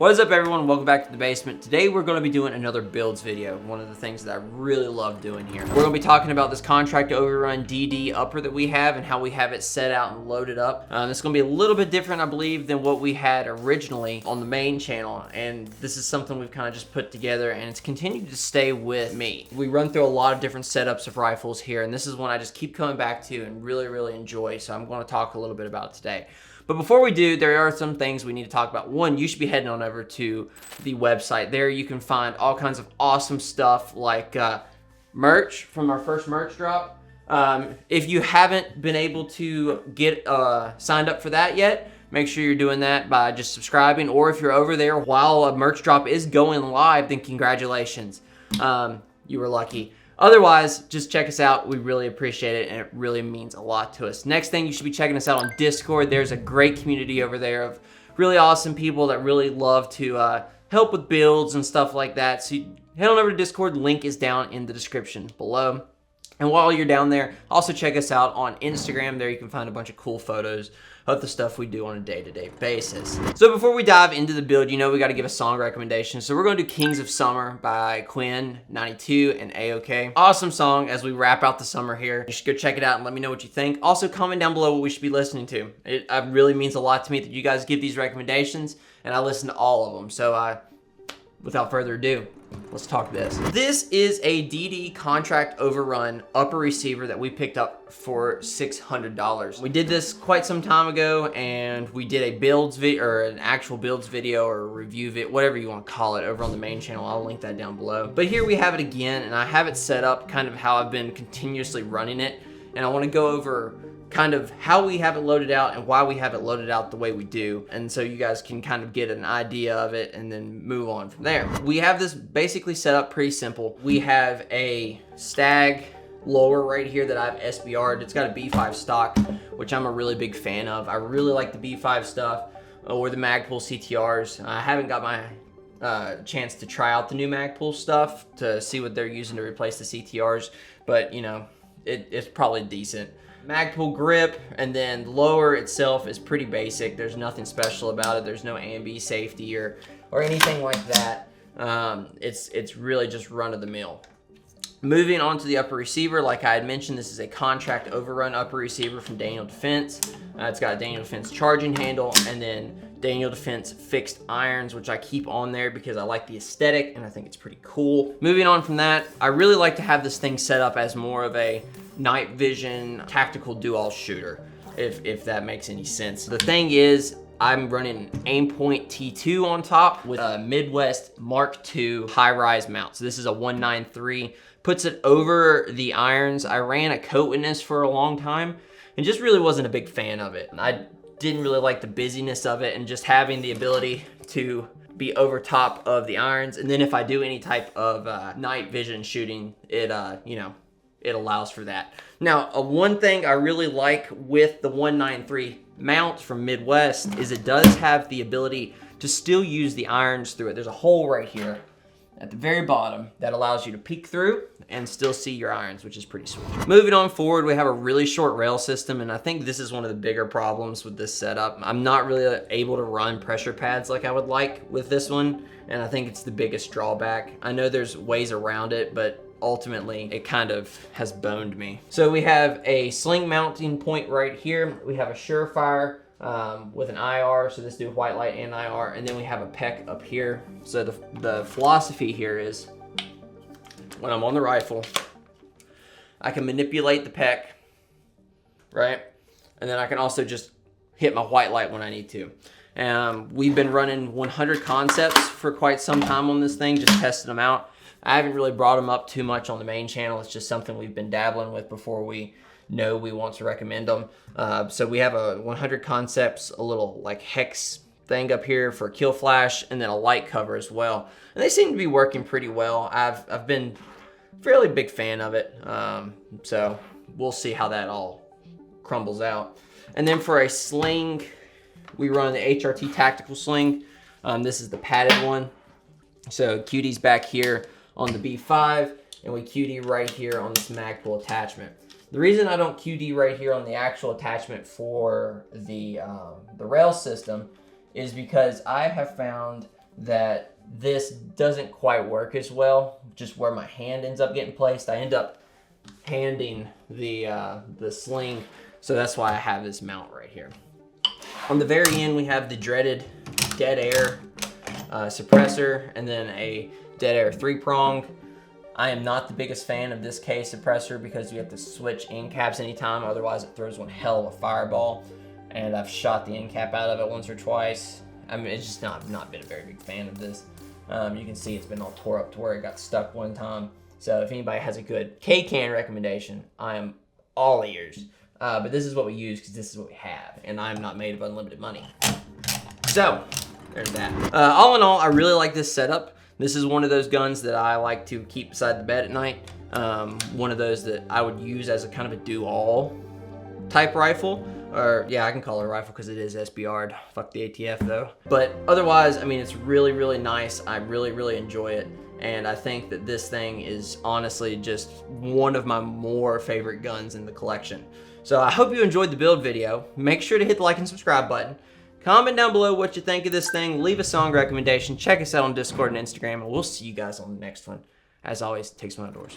What is up, everyone? Welcome back to the basement. Today we're going to be doing another builds video, one of the things that I really love doing here. We're going to be talking about this contract overrun DD upper that we have and how we have it set out and loaded up. It's going to be a little bit different, I believe, than what we had originally on the main channel, and this is something we've kind of just put together, and it's continued to stay with me. We run through a lot of different setups of rifles here, and this is one I just keep coming back to and really enjoy, so I'm going to talk a little bit about it today. But before we do, there are some things we need to talk about. One, you should be heading on over to the website. There you can find all kinds of awesome stuff like merch from our first merch drop. If you haven't been able to get signed up for that yet, make sure you're doing that by just subscribing. Or if you're over there while a merch drop is going live, then congratulations. You were lucky. Otherwise, just check us out. We really appreciate it, and it really means a lot to us. Next thing, you should be checking us out on Discord. There's a great community over there of really awesome people that really love to help with builds and stuff like that. So head on over to Discord. Link is down in the description below. And while you're down there, also check us out on Instagram. There you can find a bunch of cool photos of the stuff we do on a day-to-day basis. So before we dive into the build, you know we got to give a song recommendation. So we're going to do Kings of Summer by Quinn92 and A-OK. Awesome song as we wrap out the summer here. You should go check it out and let me know what you think. Also, comment down below what we should be listening to. It really means a lot to me that you guys give these recommendations, and I listen to all of them. So without further ado, let's talk this. This is a DD contract overrun upper receiver that we picked up for $600. We did this quite some time ago, and we did a builds video, or an actual builds video, or a review video, whatever you want to call it, over on the main channel. I'll link that down below. But here we have it again, and I have it set up kind of how I've been continuously running it, and I want to go over kind of how we have it loaded out and why we have it loaded out the way we do, and so you guys can kind of get an idea of it and then move on from there. We have this basically set up pretty simple. We have a stag lower right here that I've SBR'd. It's got a B5 stock, which I'm a really big fan of. I really like the B5 stuff or the Magpul CTRs. I haven't got my chance to try out the new Magpul stuff to see what they're using to replace the CTRs, but you know, it's probably decent. Magpul grip, and then the lower itself is pretty basic. There's nothing special about it. There's no AMB safety or anything like that. It's really just run-of-the-mill. Moving on to the upper receiver, like I had mentioned, this is a contract overrun upper receiver from Daniel Defense. It's got a Daniel Defense charging handle, and then Daniel Defense fixed irons, which I keep on there because I like the aesthetic and I think it's pretty cool. Moving on from that, I really like to have this thing set up as more of a night vision tactical do-all shooter, if that makes any sense. The thing is, I'm running Aimpoint T2 on top with a Midwest Mark II high-rise mount. So this is a 193, puts it over the irons. I ran a coat witness for a long time and just really wasn't a big fan of it. I didn't really like the busyness of it, and just having the ability to be over top of the irons, and then if I do any type of night vision shooting, it you know, it allows for that. Now, one thing I really like with the 193 mount from Midwest is it does have the ability to still use the irons through it. There's a hole right here at the very bottom that allows you to peek through and still see your irons, which is pretty sweet. Moving on forward, we have a really short rail system, and I think this is one of the bigger problems with this setup. I'm not really able to run pressure pads like I would like with this one, and I think it's the biggest drawback. I know there's ways around it, but ultimately it kind of has boned me. So we have a sling mounting point right here. We have a Surefire with an IR, so this do white light and IR, and then we have a PEC up here. So the philosophy here is, when I'm on the rifle, I can manipulate the PEC, right? And then I can also just hit my white light when I need to. We've been running 100 concepts for quite some time on this thing, just testing them out. I haven't really brought them up too much on the main channel. It's just something we've been dabbling with before we know we want to recommend them. So we have a 100 concepts, a little like hex thing up here for kill flash, and then a light cover as well. And they seem to be working pretty well. I've been a fairly big fan of it. So we'll see how that all crumbles out. And then for a sling, we run the HRT tactical sling. This is the padded one. So QD's back here on the B5, and we QD right here on this Magpul attachment. The reason I don't QD right here on the actual attachment for the rail system is because I have found that this doesn't quite work as well, just where my hand ends up getting placed. I end up handing the sling, so that's why I have this mount right here. On the very end, we have the dreaded dead air suppressor, and then a dead air 3-prong. I am not the biggest fan of this K suppressor because you have to switch end caps anytime, otherwise it throws one hell of a fireball, and I've shot the end cap out of it once or twice. I mean, it's just not been a very big fan of this. You can see it's been all tore up to where it got stuck one time. So if anybody has a good K-can recommendation, I am all ears. But this is what we use because this is what we have, and I'm not made of unlimited money. So there's that. All in all, I really like this setup. This is one of those guns that I like to keep beside the bed at night. One of those that I would use as a kind of a do-all type rifle. Or, yeah, I can call it a rifle because it is SBR'd. Fuck the ATF, though. But otherwise, I mean, it's really, really nice. I really, really enjoy it. And I think that this thing is honestly just one of my more favorite guns in the collection. So I hope you enjoyed the build video. Make sure to hit the like and subscribe button. Comment down below what you think of this thing. Leave a song recommendation. Check us out on Discord and Instagram. And we'll see you guys on the next one. As always, take some outdoors.